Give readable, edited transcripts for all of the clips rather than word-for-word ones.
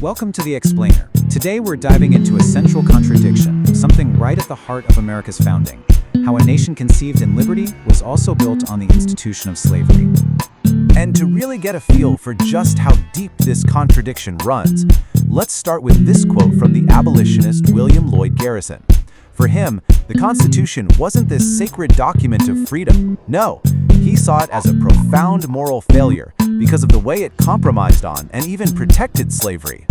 Welcome to The Explainer. Today we're diving into a central contradiction, something right at the heart of America's founding, how a nation conceived in liberty was also built on the institution of slavery. And to really get a feel for just how deep this contradiction runs, let's start with this quote from the abolitionist William Lloyd Garrison. For him, the Constitution wasn't this sacred document of freedom. No, he saw it as a profound moral failure because of the way it compromised on and even protected slavery.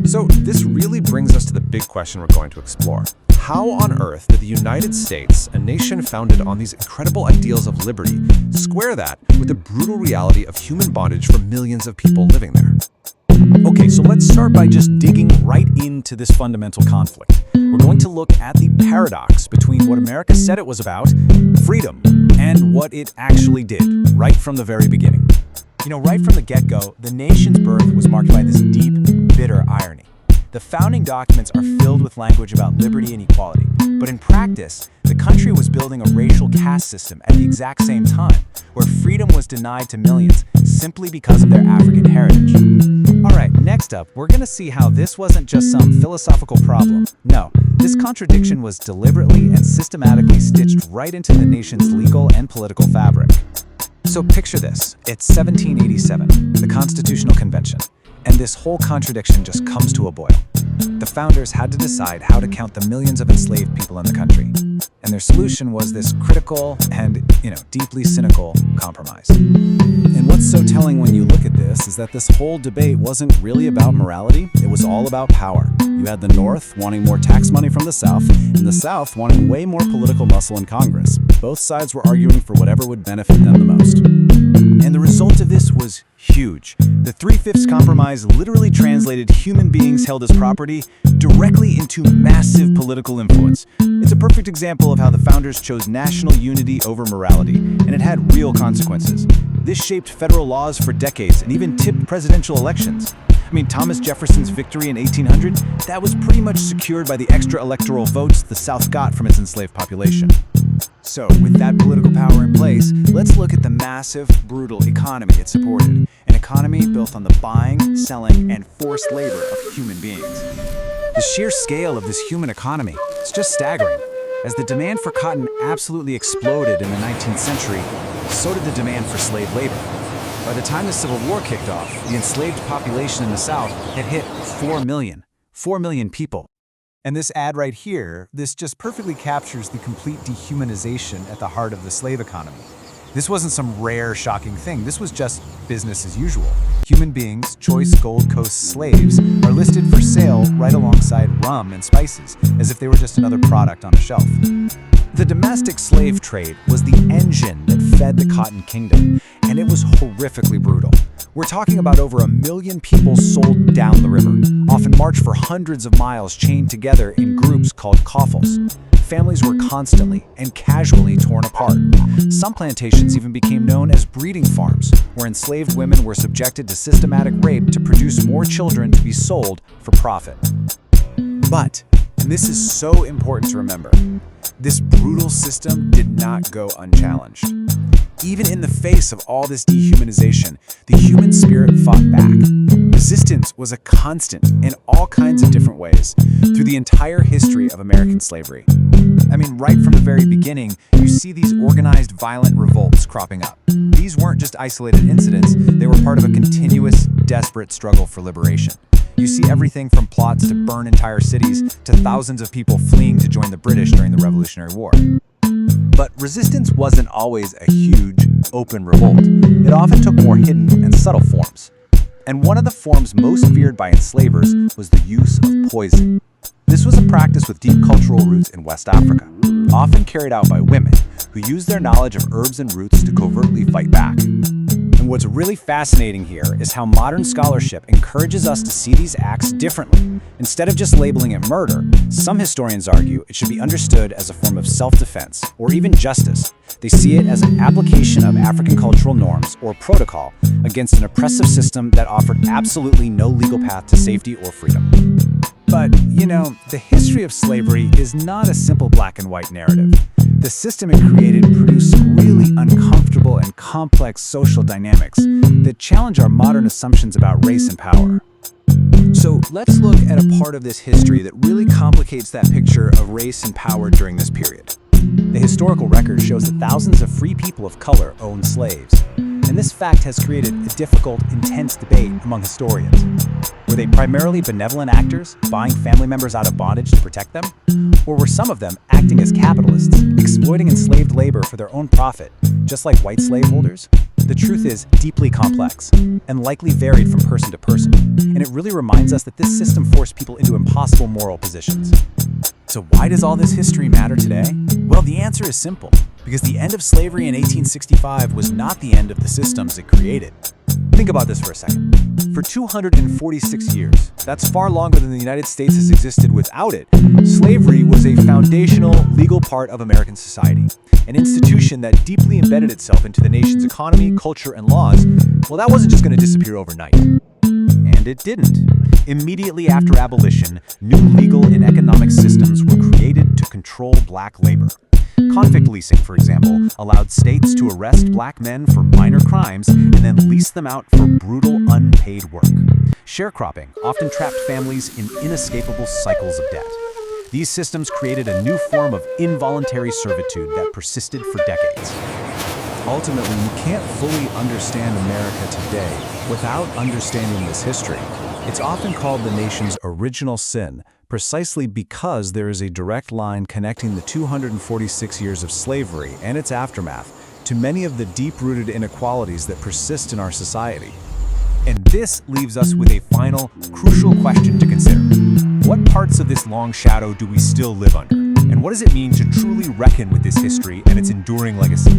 So this really brings us to the big question we're going to explore. How on earth did the United States, a nation founded on these incredible ideals of liberty, square that with the brutal reality of human bondage for millions of people living there? Okay, so let's start by just digging right into this fundamental conflict. We're going to look at the paradox between what America said it was about, freedom, and what it actually did, right from the very beginning. Right from the get-go, the nation's birth was marked by this deep, bitter irony. The founding documents are filled with language about liberty and equality, but in practice, the country was building a racial caste system at the exact same time, where freedom was denied to millions simply because of their African heritage. Alright, next up, we're going to see how this wasn't just some philosophical problem. No, this contradiction was deliberately and systematically stitched right into the nation's legal and political fabric. So picture this, it's 1787, the Constitutional Convention, and this whole contradiction just comes to a boil. The founders had to decide how to count the millions of enslaved people in the country, and their solution was this critical and, deeply cynical compromise. And what's so telling when you look at this is that this whole debate wasn't really about morality, it was all about power. You had the North wanting more tax money from the South, and the South wanting way more political muscle in Congress. Both sides were arguing for whatever would benefit them the most. And the result of this was huge. The 3/5 compromise literally translated human beings held as property directly into massive political influence. It's a perfect example of how the founders chose national unity over morality, and it had real consequences. This shaped federal laws for decades and even tipped presidential elections. Thomas Jefferson's victory in 1800, that was pretty much secured by the extra electoral votes the South got from its enslaved population. So, with that political power in place, let's look at the massive, brutal economy it supported. An economy built on the buying, selling, and forced labor of human beings. The sheer scale of this human economy is just staggering. As the demand for cotton absolutely exploded in the 19th century, so did the demand for slave labor. By the time the Civil War kicked off, the enslaved population in the South had hit 4 million. 4 million people. And this ad right here, this just perfectly captures the complete dehumanization at the heart of the slave economy. This wasn't some rare, shocking thing. This was just business as usual. Human beings, choice Gold Coast slaves, are listed for sale right alongside rum and spices, as if they were just another product on a shelf. The domestic slave trade was the engine that fed the Cotton Kingdom, and it was horrifically brutal. We're talking about over 1 million people sold down the river, often marched for hundreds of miles chained together in groups called coffles. Families were constantly and casually torn apart. Some plantations even became known as breeding farms, where enslaved women were subjected to systematic rape to produce more children to be sold for profit. But, and this is so important to remember, this brutal system did not go unchallenged. Even in the face of all this dehumanization, the human spirit fought back. Resistance was a constant in all kinds of different ways through the entire history of American slavery. Right from the very beginning, you see these organized violent revolts cropping up. These weren't just isolated incidents, they were part of a continuous, desperate struggle for liberation. You see everything from plots to burn entire cities to thousands of people fleeing to join the British during the Revolutionary War. But resistance wasn't always a huge, open revolt. It often took more hidden and subtle forms. And one of the forms most feared by enslavers was the use of poison. This was a practice with deep cultural roots in West Africa, often carried out by women who used their knowledge of herbs and roots to covertly fight back. And what's really fascinating here is how modern scholarship encourages us to see these acts differently. Instead of just labeling it murder, some historians argue it should be understood as a form of self-defense or even justice. They see it as an application of African cultural norms or protocol against an oppressive system that offered absolutely no legal path to safety or freedom. But, the history of slavery is not a simple black and white narrative. The system it created produced really uncomfortable and complex social dynamics that challenge our modern assumptions about race and power. So let's look at a part of this history that really complicates that picture of race and power during this period. The historical record shows that thousands of free people of color owned slaves. And this fact has created a difficult, intense debate among historians. Were they primarily benevolent actors, buying family members out of bondage to protect them? Or were some of them acting as capitalists, exploiting enslaved labor for their own profit, just like white slaveholders? The truth is deeply complex, and likely varied from person to person, and it really reminds us that this system forced people into impossible moral positions. So why does all this history matter today? Well, the answer is simple. Because the end of slavery in 1865 was not the end of the systems it created. Think about this for a second. For 246 years, that's far longer than the United States has existed without it, slavery was a foundational legal part of American society. An institution that deeply embedded itself into the nation's economy, culture, and laws. Well, that wasn't just going to disappear overnight. And it didn't. Immediately after abolition, new legal and economic systems were created to control black labor. Convict leasing, for example, allowed states to arrest black men for minor crimes and then lease them out for brutal, unpaid work. Sharecropping often trapped families in inescapable cycles of debt. These systems created a new form of involuntary servitude that persisted for decades. Ultimately, you can't fully understand America today without understanding this history. It's often called the nation's original sin, precisely because there is a direct line connecting the 246 years of slavery and its aftermath to many of the deep-rooted inequalities that persist in our society. And this leaves us with a final, crucial question to consider. What parts of this long shadow do we still live under? And what does it mean to truly reckon with this history and its enduring legacy?